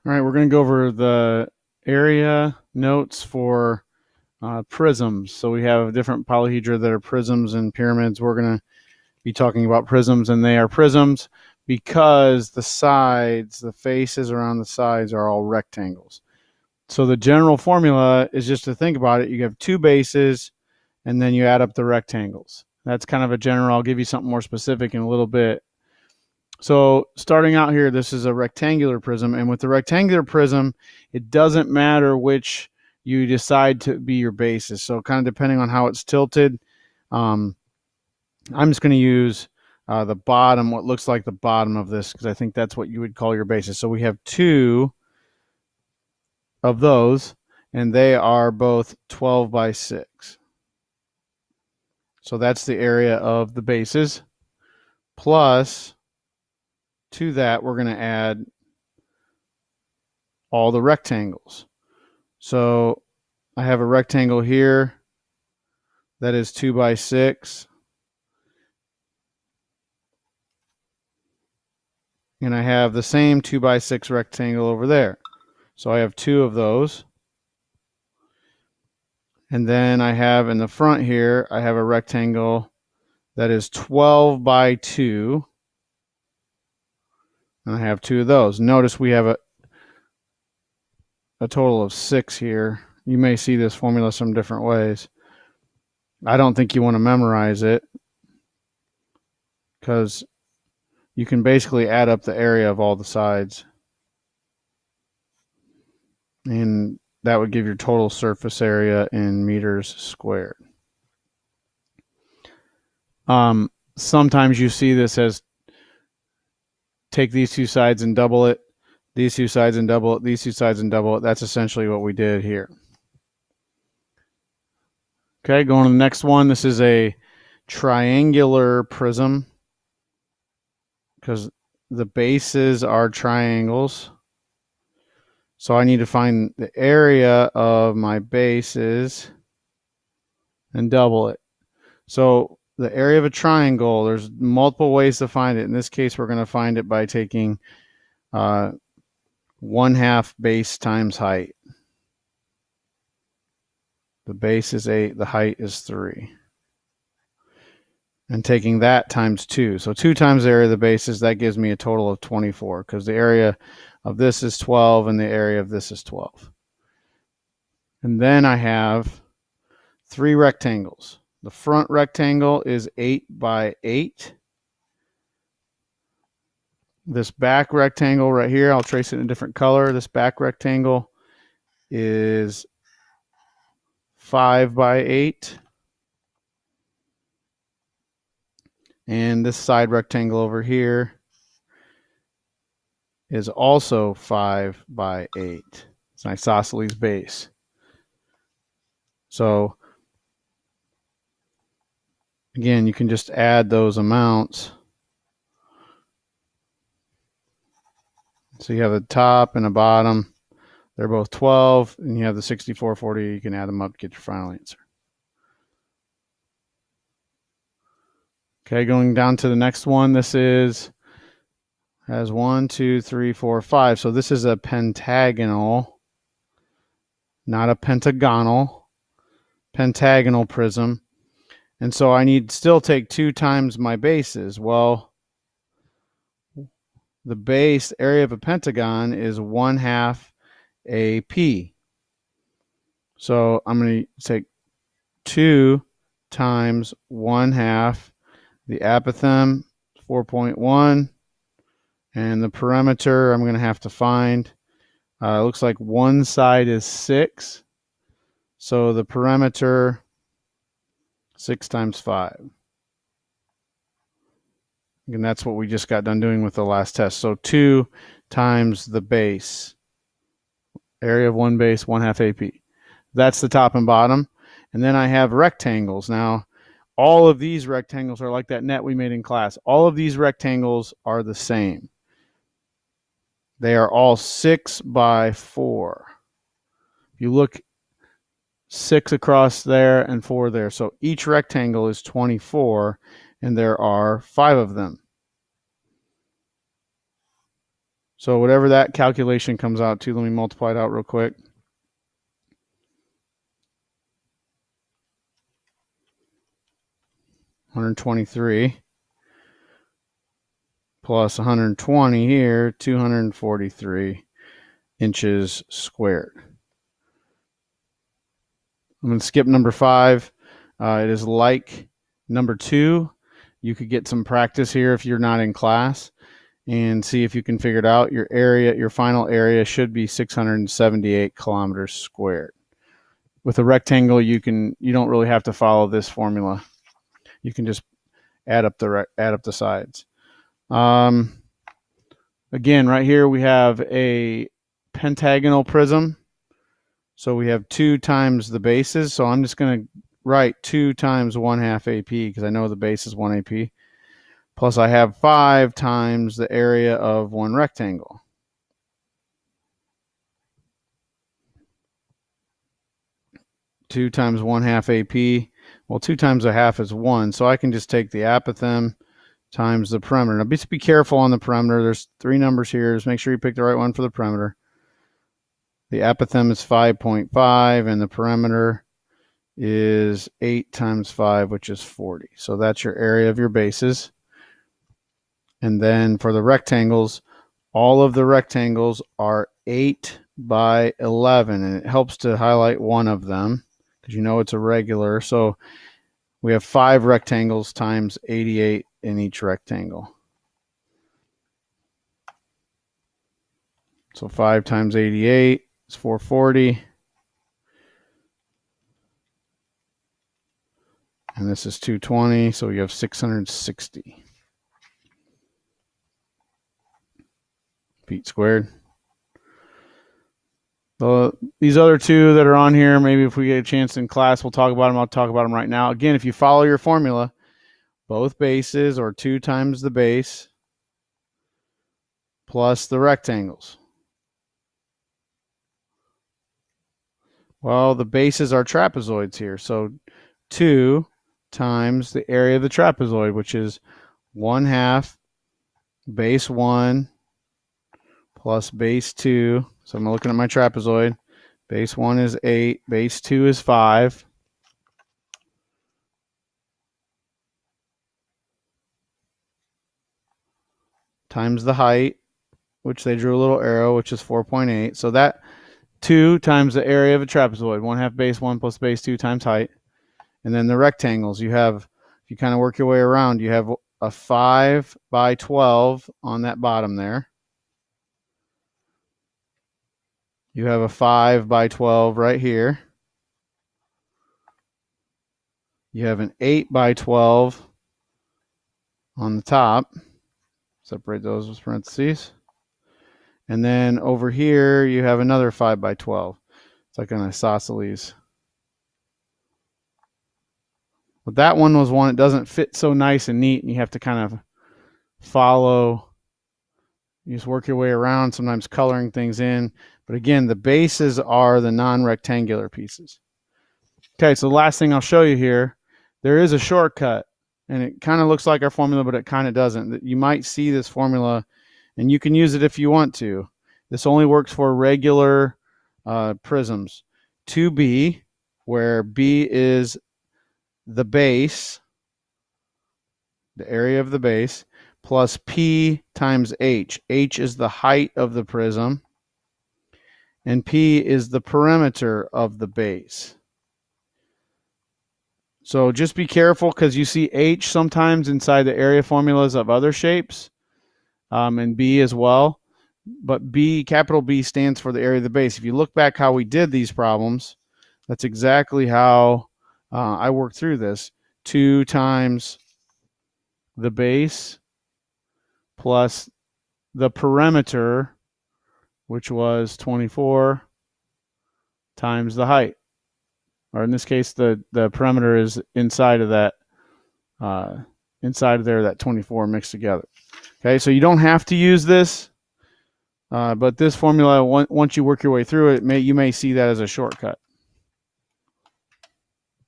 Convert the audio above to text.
All right, we're going to go over the area notes for prisms. So we have different polyhedra that are prisms and pyramids. We're going to be talking about prisms, and they are prisms because the sides, the faces around the sides are all rectangles. So the general formula is just to think about it. You have two bases, and then you add up the rectangles. That's kind of a general. I'll give you something more specific in a little bit. So starting out here, this is a rectangular prism. And with the rectangular prism, it doesn't matter which you decide to be your basis. So kind of depending on how it's tilted, I'm just going to use the bottom, what looks like the bottom of this, because I think that's what you would call your basis. So we have two of those, and they are both 12 by 6. So that's the area of the bases. Plus, to that, we're going to add all the rectangles. So I have a rectangle here that is 2 by 6. And I have the same 2 by 6 rectangle over there. So I have two of those. And then I have in the front here, I have a rectangle that is 12 by 2. And I have two of those. Notice we have a total of 6 here. You may see this formula some different ways. I don't think you want to memorize it because you can basically add up the area of all the sides. And that would give your total surface area in meters squared. Sometimes you see this as take these two sides and double it, these two sides and double it, these two sides and double it. That's essentially what we did here. Okay, going to the next one. This is a triangular prism because the bases are triangles. So I need to find the area of my bases and double it. So the area of a triangle, there's multiple ways to find it. In this case, we're going to find it by taking 1/2 base times height. The base is 8, the height is 3. And taking that times 2. So 2 times the area of the bases, that gives me a total of 24 because the area of this is 12 and the area of this is 12. And then I have 3 rectangles. The front rectangle is 8 by 8. This back rectangle right here, I'll trace it in a different color. This back rectangle is 5 by 8. And this side rectangle over here is also 5 by 8. It's an isosceles base. So again, you can just add those amounts. So you have a top and a bottom. They're both 12, and you have the 6440. You can add them up to get your final answer. Okay, going down to the next one. This has 1, 2, 3, 4, 5. So this is a pentagonal, not a pentagonal, pentagonal prism. And so I need to still take 2 times my bases. Well, the base area of a pentagon is 1/2 AP. So I'm going to take 2 times 1/2. The apothem, 4.1. And the perimeter, I'm going to have to find. It looks like one side is 6. So the perimeter, 6 times 5. And that's what we just got done doing with the last test. So 2 times the base. Area of one base, 1/2 AP. That's the top and bottom. And then I have rectangles. Now, all of these rectangles are like that net we made in class. All of these rectangles are the same. They are all 6 by 4. If you look, 6 across there and 4 there. So each rectangle is 24, and there are 5 of them. So whatever that calculation comes out to, let me multiply it out real quick. $123 plus 120 here, 243 inches squared. I'm going to skip number 5. It is like number 2. You could get some practice here if you're not in class and see if you can figure it out. Your area, your final area should be 678 kilometers squared. With a rectangle, you don't really have to follow this formula. You can just add up the sides. Again, right here we have a pentagonal prism. So we have 2 times the bases. So I'm just going to write 2 times 1/2 AP because I know the base is 1 AP. Plus I have 5 times the area of one rectangle. Two times 1/2 AP. Well, 2 times 1/2 is 1. So I can just take the apothem times the perimeter. Now just be careful on the perimeter. There's 3 numbers here. Just make sure you pick the right one for the perimeter. The apothem is 5.5 and the perimeter is 8 times 5, which is 40. So that's your area of your bases. And then for the rectangles, all of the rectangles are 8 by 11. And it helps to highlight one of them because you know it's a regular. So we have 5 rectangles times 88 in each rectangle. So 5 times 88 is 440. And this is 220, so we have 660 feet squared. So these other 2 that are on here, maybe if we get a chance in class, we'll talk about them. I'll talk about them right now. Again, if you follow your formula, both bases are 2 times the base plus the rectangles. Well, the bases are trapezoids here. So 2 times the area of the trapezoid, which is 1/2 base 1 plus base 2. So I'm looking at my trapezoid. Base 1 is 8. Base 2 is 5. Times the height, which they drew a little arrow, which is 4.8. So that 2 times the area of a trapezoid, 1/2 base 1 plus base 2 times height. And then the rectangles, you have, if you kind of work your way around, you have a 5 by 12 on that bottom there. You have a 5 by 12 right here. You have an 8 by 12 on the top. Separate those with parentheses. And then over here, you have another 5 by 12. It's like an isosceles. But that one was one that doesn't fit so nice and neat, and you have to kind of follow. You just work your way around, sometimes coloring things in. But again, the bases are the non-rectangular pieces. Okay, so the last thing I'll show you here, there is a shortcut. And it kind of looks like our formula, but it kind of doesn't. You might see this formula, and you can use it if you want to. This only works for regular prisms. 2B, where B is the base, the area of the base, plus P times H. H is the height of the prism, and P is the perimeter of the base. So just be careful because you see H sometimes inside the area formulas of other shapes, and B as well. But B, capital B, stands for the area of the base. If you look back how we did these problems, that's exactly how I worked through this. 2 times the base plus the perimeter, which was 24, times the height. Or in this case, the perimeter is inside of that, inside of there, that 24 mixed together. Okay, so you don't have to use this, but this formula, once you work your way through it, you may see that as a shortcut.